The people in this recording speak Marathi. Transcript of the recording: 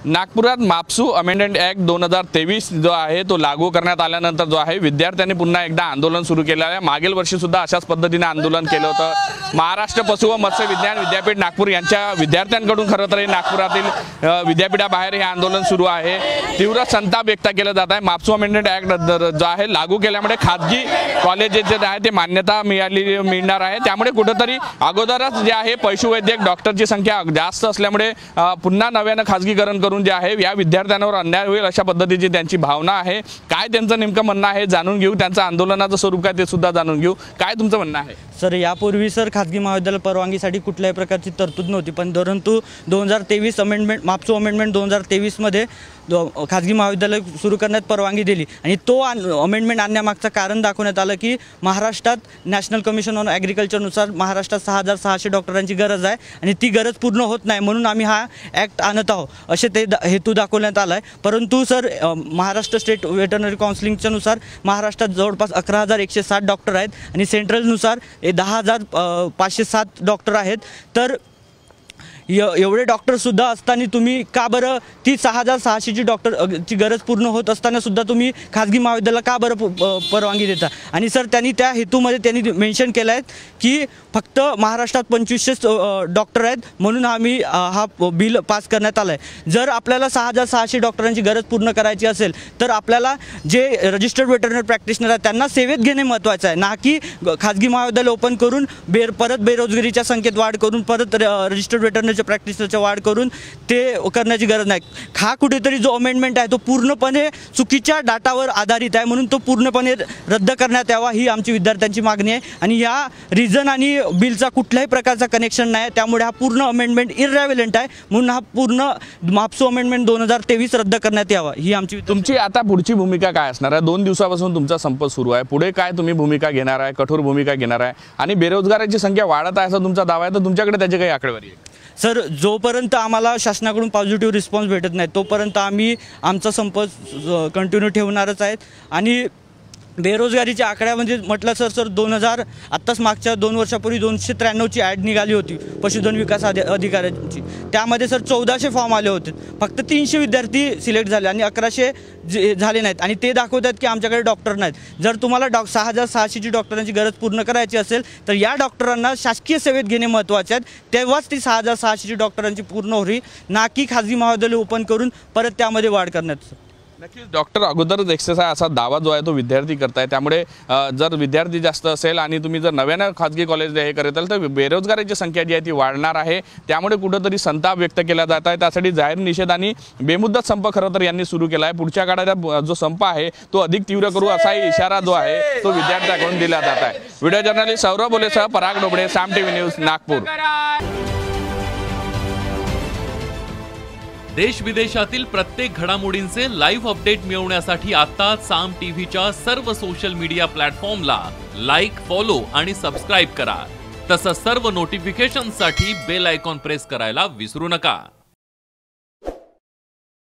नागपुरात मापसू अमेंडमेंट ॲक्ट 2023 जो आहे तो लागू करण्यात आल्यानंतर जो आहे विद्यार्थ्यांनी पुन्हा एकदा आंदोलन सुरू केलं आहे। मागील वर्षी सुद्धा अशाच पद्धतीने आंदोलन केलं होतं। महाराष्ट्र पशु व मत्स्य विज्ञान विद्यापीठ नागपूर यांच्या विद्यार्थ्यांकडून खरं तर नागपुरातील विद्यापीठाबाहेर हे आंदोलन सुरू आहे। तीव्र संताप व्यक्त केला जात आहे। मापसू अमेंडमेंट ॲक्ट जो आहे लागू केल्यामुळे खाजगी कॉलेजेस जे आहे ते मान्यता मिळणार आहे। त्यामुळे कुठेतरी अगोदरच जे आहे पशुवैद्यक डॉक्टरची संख्या जास्त असल्यामुळे पुन्हा नव्याने खाजगीकरण करून जे आहे या विद्यार्थ्यांवर अन्याय होईल अशा पद्धतीची त्यांची भावना आहे। काय त्यांचं नेमकं म्हणणं आहे जाणून घेऊ, त्यांचं आंदोलनाचं स्वरूप काय ते सुद्धा जाणून घेऊ। काय तुमचं म्हणणं आहे? सर, यापूर्वी सर खाजगी महाविद्यालय परवानगीसाठी कुठल्याही प्रकारची तरतूद नव्हती, पण परंतु 2023 अमेंडमेंट मापसू अमेंडमेंट 2023 मध्ये खाजगी महाविद्यालय सुरू करण्यात परवानगी दिली आणि तो अमेंडमेंट आणण्यामागचं कारण दाखवण्यात आलं की महाराष्ट्रात नॅशनल कमिशन ऑन ॲग्रिकल्चरनुसार महाराष्ट्रात 6600 डॉक्टरांची गरज आहे आणि ती गरज पूर्ण होत नाही, म्हणून आम्ही हा ॲक्ट आणत आहोत असे ते हेतू दाखवण्यात आला आहे। परंतु सर महाराष्ट्र स्टेट वेटरनरी काउन्सिलिंगच्या नुसार महाराष्ट्रात जवळपास 11,160 डॉक्टर आहेत आणि सेंट्रलनुसार 10,507 डॉक्टर आहेत। तर एवढे डॉक्टरसुद्धा असताना तुम्ही का बरं ती 6,600ची डॉक्टरची गरज पूर्ण होत असताना सुद्धा तुम्ही खाजगी महाविद्यालयाला का बरं परवानगी देता? आणि सर त्यांनी त्या हेतूमध्ये त्यांनी मेन्शन केलं आहे की फक्त महाराष्ट्रात 2500 डॉक्टर आहेत म्हणून आम्ही हा बिल पास करण्यात आला आहे। जर आपल्याला 6,600 डॉक्टरांची गरज पूर्ण करायची असेल तर आपल्याला जे रजिस्टर्ड वेटरनरी प्रॅक्टिशनर आहेत त्यांना सेवेत घेणे महत्त्वाचं आहे, ना की खाजगी महाविद्यालय ओपन करून परत बेरोजगारीच्या संख्येत वाढ करून परत रजिस्टर्ड वेटरनरी प्रॅक्टिसरच्या वाढ करून ते करण्याची गरज नाही। हा कुठेतरी जो अमेंडमेंट आहे तो पूर्णपणे चुकीच्या डाटावर आधारित आहे, म्हणून तो पूर्णपणे रद्द करण्यात यावा ही आमची विद्यार्थ्यांची मागणी आहे। आणि या रिझन आणि बिलचा कुठल्याही प्रकारचा कनेक्शन नाही, त्यामुळे हा पूर्ण अमेंडमेंट इररेलेव्हंट आहे, म्हणून हा पूर्ण मापसू अमेंडमेंट 2023 रद्द करण्यात यावा ही आमची। तुमची आता पुढची भूमिका काय असणार आहे? 2 दिवसापासून तुमचा संप सुरू आहे, पुढे काय तुम्ही भूमिका घेणार आहे? कठोर भूमिका घेणार आहे आणि बेरोजगारांची संख्या वाढत आहे असं तुमचा दावा आहे, तर तुमच्याकडे त्याची काही आकडेवारी आहे? सर, जोपर्यंत आम्हाला शासनाकडून पॉझिटिव्ह रिस्पॉन्स भेटत नाही तोपर्यंत आम्ही आमचा संप कंटिन्यू ठेवणारच आहेत। आणि बेरोजगारीच्या आकड्यामध्ये म्हटलं सर 2000 आत्ताच मागच्या 2 वर्षापूर्वी 293ची ॲड निघाली होती पशुधन विकास अधिकाऱ्यांची, त्यामध्ये सर 1400 फॉर्म आले होते, फक्त 300 विद्यार्थी सिलेक्ट झाले आणि 1100 झाले नाहीत आणि ते दाखवतात की आमच्याकडे डॉक्टर नाहीत। जर तुम्हाला 6,600ची डॉक्टरांची गरज पूर्ण करायची असेल तर या डॉक्टरांना शासकीय सेवेत घेणे महत्त्वाचे आहेत, तेव्हाच ती 6,600ची डॉक्टरांची पूर्ण होईल, ना की खाजगी महाविद्यालय ओपन करून परत त्यामध्ये वाढ करण्यात। नक्कीच डॉक्टर अगोदरच एक्सेस आहे असा दावा जो आहे तो विद्यार्थी करताय, त्यामुळे जर विद्यार्थी जास्त असेल आणि तुम्ही जर नव्यानं खाजगी कॉलेज हे करताल तर बेरोजगारीची संख्या जी आहे ती वाढणार आहे, त्यामुळे कुठंतरी संताप व्यक्त केला जात आहे। त्यासाठी जाहीर निषेध आणि बेमुदत संप खरं तर यांनी सुरू केला आहे। पुढच्या काळात जो संप आहे तो अधिक तीव्र करू असाही इशारा जो आहे तो विद्यार्थ्यांकडून दिला जात आहे। व्हिडिओ जर्नलिस्ट सौरभ बोलेसह पराग डोबळे, साम टीव्ही न्यूज, नागपूर। देश विदेशातील प्रत्येक घडामोडींचे लाईव्ह अपडेट मिळवण्यासाठी आता साम टीव्हीच्या सर्व सोशल मीडिया प्लॅटफॉर्मला लाईक, फॉलो आणि सबस्क्राईब करा। तसंच सर्व नोटिफिकेशनसाठी बेल आयकॉन प्रेस करायला विसरू नका।